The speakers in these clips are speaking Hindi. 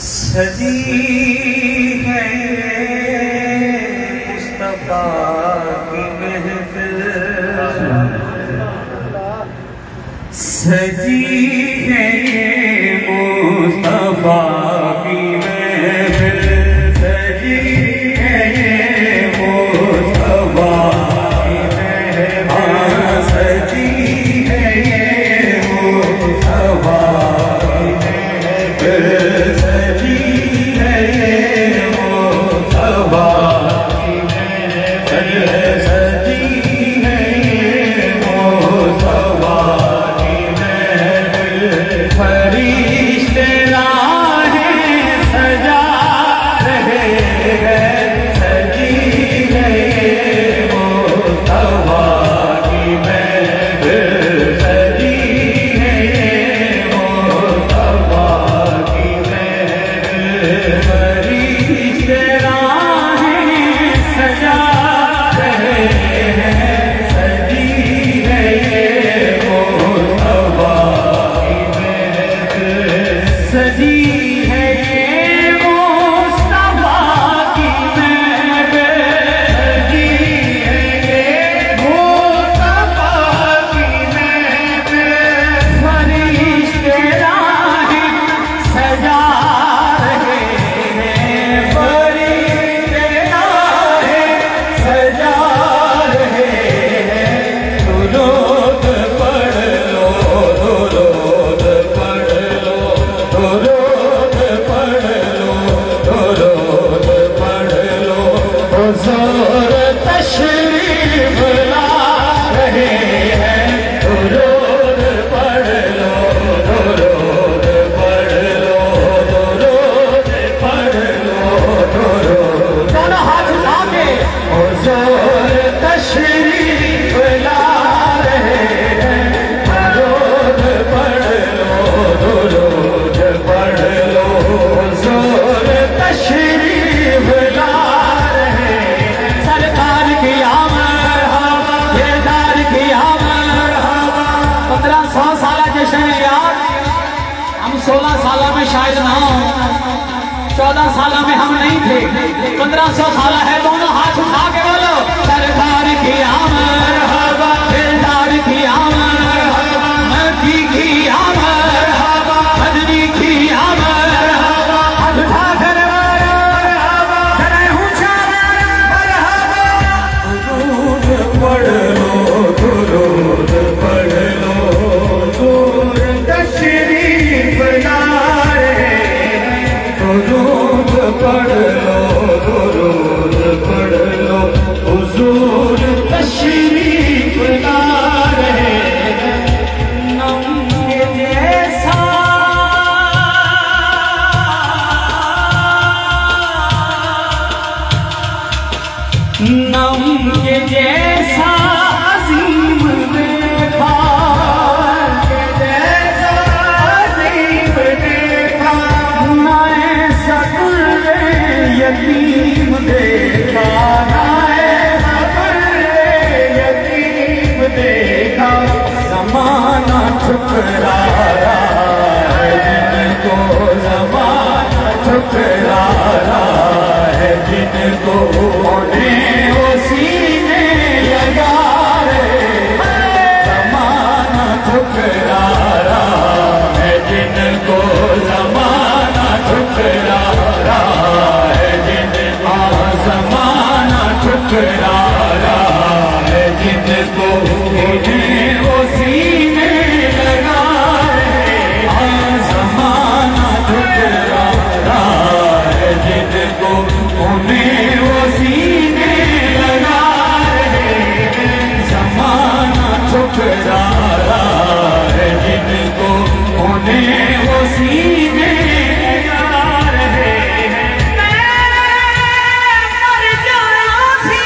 सजी है मुस्तफा की महफिल, सजी है मुस्तफा की महफिल, सजी है मुस्तफा की महफिल, सजी है मुस्तफा की महफिल, सजी है मुस्तफा की महफिल, सजी है मुस्तफा की महफिल, फरिश्ते राहें सजा रहे हैं, सजी है मुस्तफा की महफिल, सजी है मुस्तफा की महफिल, फरिश्ते राहें सजा रहे हैं, सजी है मुस्तफा की महफिल, सजी है मुस्तफा की महफिल, सजी है मुस्तफा की महफिल, फरिश्ते राहें सजा रहे हैं, फरिश्ते राहें सजा रहे हैं, दुरूद पढ़ लो, दुरूद पढ़ लो, दुरूद पढ़ लो, दुरूद पढ़ लो, हुजूर तशरीफ ला रहे हैं, दुरूद पढ़ लो, दुरूद पढ़ लो, दुरूद पढ़ लो, दुरूद, दोनों हाथ उठा के, हुजूर तशरीफ ला रहे हैं, दुरूद पढ़ लो, दुरूद पढ़ लो, हुजूर तशरीफ ला रहे हैं, सरकार की आमद, बेदार की आमद, 1500 साल जश्न याद, हम 16 साल में शायद ना हो, 14 साल में हम नहीं थे, 1500 साल है, दोनों हाथ उठा के बोलो, सरकार की आमद, बेदार की आमद, मक्की की आमद, मदनी की आमद, हाथ उठा कर करे ऊंचा, दुरूद पढ़ लो, दुरूद पढ़ लो, हुजूर तशरीफ ला रहे हैं, दुरूद पढ़ लो, दुरूद पढ़ लो, हुजूर तशरीफ ला रहे हैं, नम के जैसा नम के जैसा अजीम देखा, के जैसा अजीम देखा, ना ऐसा कुर्रे यतीम देखा, ना ऐसा कुर्रे यतीम देखा, ज़माना ठुकरा रहा है जिनको, ज़माना ठुकरा रहा है जिनको, उन्हें वो सीने लगा रहे हैं, ज़माना ठुकरा रहा है जिनको, ज़माना ठुकरा रहा है जिनको, ज़माना ठुकरा रहा है जिनको, उन्हें वो सीने लगा रहे हैं, ज़माना ठुकरा रहा है जिनको, उन्हें वो सीने लगा रहे हैं, ज़माना ठुकरा रहा है जिनको, उन्हें वो सीने लगा रहे हैं, मैं मर जाना सी,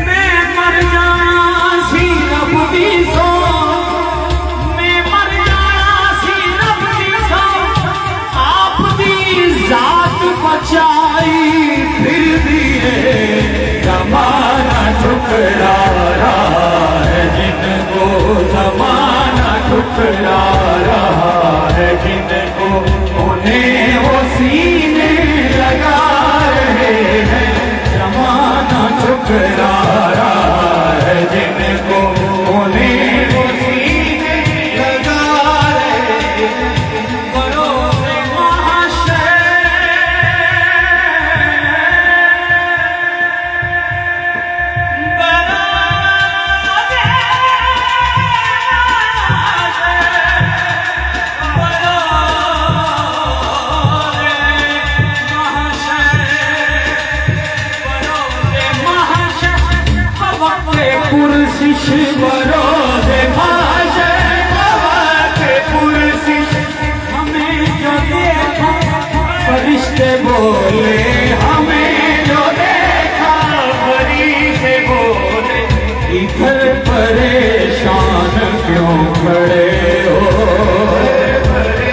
मैं मर जाना सी रब दी सो, मैं मर जाना सी रब दी सो, आप दी जात ठुकरा रहा है, जिनको ज़माना ठुकरा रहा है, जिनको उन्हें वो सीने लगा रहे हैं। ज़माना ठुकरा रहा है, जिनको उन्हें वो सीने लगा रहे हैं। बरोज़े महशर पुरसिश बरोज़े महशर पुरसिश हमें जो देखा फरिश्ते बोले, हमें जो देखा फरिश्ते बोले, इधर परेशान क्यों खड़े हो।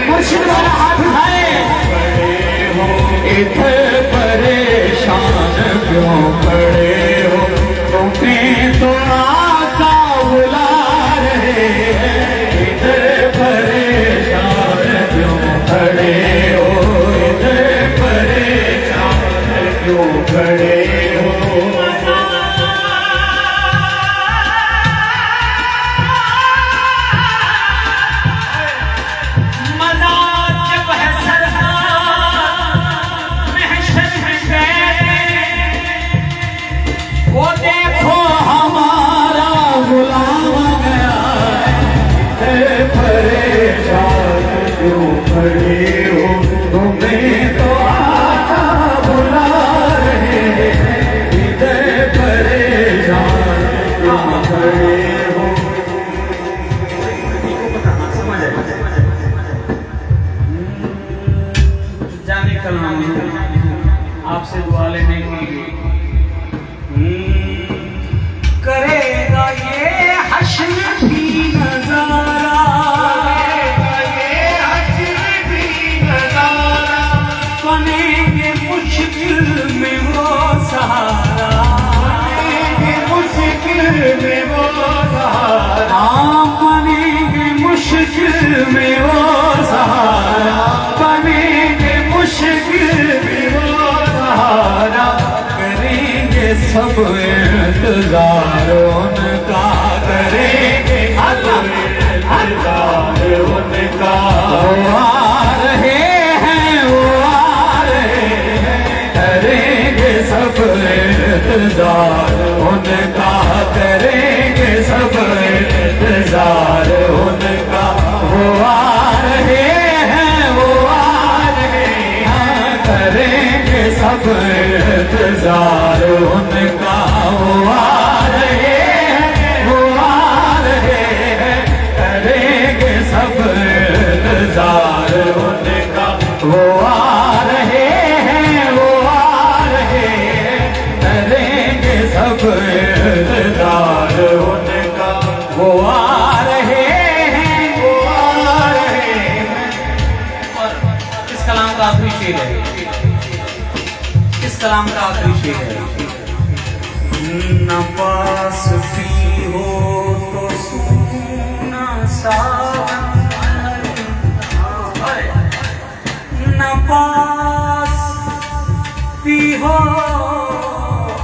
मुर्शिद वाला हाथ उठाए, इधर परेशान क्यों खड़े हो। तुम्हें तो आका बुला रहे हैं, इधर परेशान क्यों खड़े हो, इधर परेशान क्यों खड़े हो। तुम्हें तो आका बुला रहे हैं, इधर परेशान क्यों खड़े हो। जाने कलाम आपसे दुआ लेने के लिए करेगा ये हश्र भी नजारा, बनेंगे मुश्किल में वो सहारा, बनेंगे मुश्किल में वो सहारा, बनेंगे मुश्किल में वो सहारा, बनेंगे मुश्किल में वो सहारा। करेंगे सब इंतजार उनका, करेंगे सब इंतजार उनका। वो आ रहे हैं, वो आ रहे हैं, करेंगे सब इंतजार उनका, करेंगे सब इंतजार उनका। वो आ रहे हैं, वो आ रहे हैं, करेंगे सब इंतजार उनका। वो आ रहे हैं, वो आ रहे हैं, करेंगे सब इंतजार उनका। वो आ रहे हैं, वो आ रहे हैं, करेंगे सब इंतजार उनका। वो आ रहे हैं, वो आ रहे हैं। और इस कलाम का आखिरी शेर है, इस कलाम का आखिरी शेर है। न पास भी हो तो सुना सावन, न पास भी हो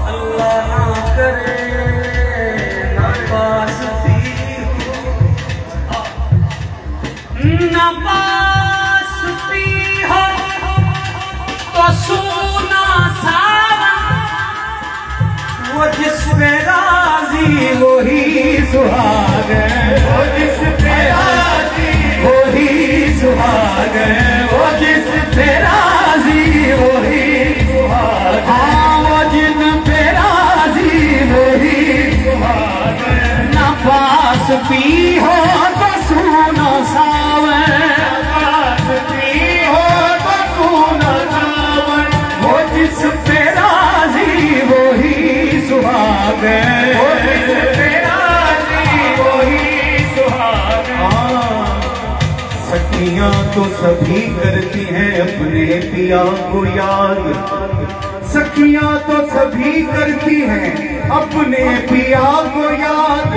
अल्लाह ना करे, न पास भी हो, न पास भी हो तो सुना सावन। वो जिस पे राजी वही सुहाग है, वो जिस पे राजी वही सुहाग है, वो जिस पे राजी वही सुहाग है। हाँ, वो जिन पे राजी वही सुहाग है। न पास भी हो तो सुनो सावन, पास भी हो तो सुनो सावन। वो जिस पे राजी वही सुहाग है, वो जिस पे राजी वही सुहाग है। सखियां तो सभी करती हैं अपने पिया को याद, सखियां तो सभी करती हैं अपने पिया को याद,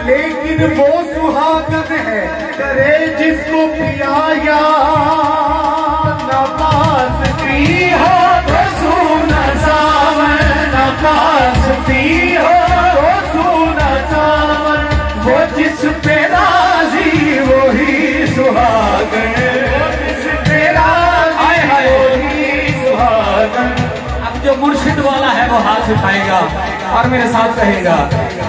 लेकिन वो सुहागन है करे जिसको पिया याद। नपास की हो तो सुना सावन, नपास की हो तो सुना सावन, वो जिस पे राजी वही सुहागन, जिस पे राजी वही सुहागन। अब जो मुर्शिद वाला है वो हाथ उठाएगा और मेरे साथ कहेगा,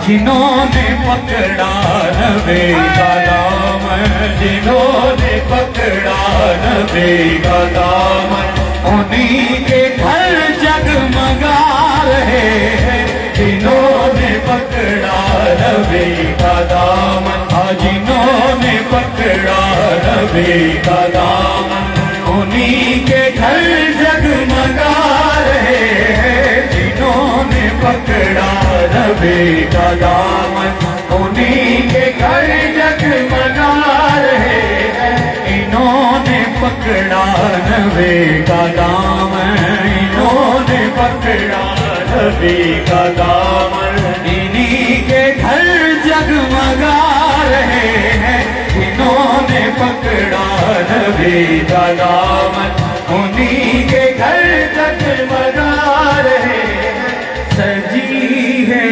जिन्होंने पकड़ा नबी का दामन, जिन्होंने पकड़ा नबी का दामन, उन्हीं के घर जगमगा रहे हैं। जिन्होंने पकड़ा नबी का दामन, जिन्होंने पकड़ा नबी का दामन, उन्हीं के घर जगमगा रहे हैं। जिन्होंने पकड़ा नबी का दामन, उन्हीं के घर जगमगा रहे हैं। इन्होंने पकड़ा नबी का दामन, इन्होंने पकड़ा नबी का दामन, इन्हीं के घर जगमगा रहे हैं। इन्होंने पकड़ा नबी का दामन, उन्हीं के घर जगमगा रहे हैं। सजी है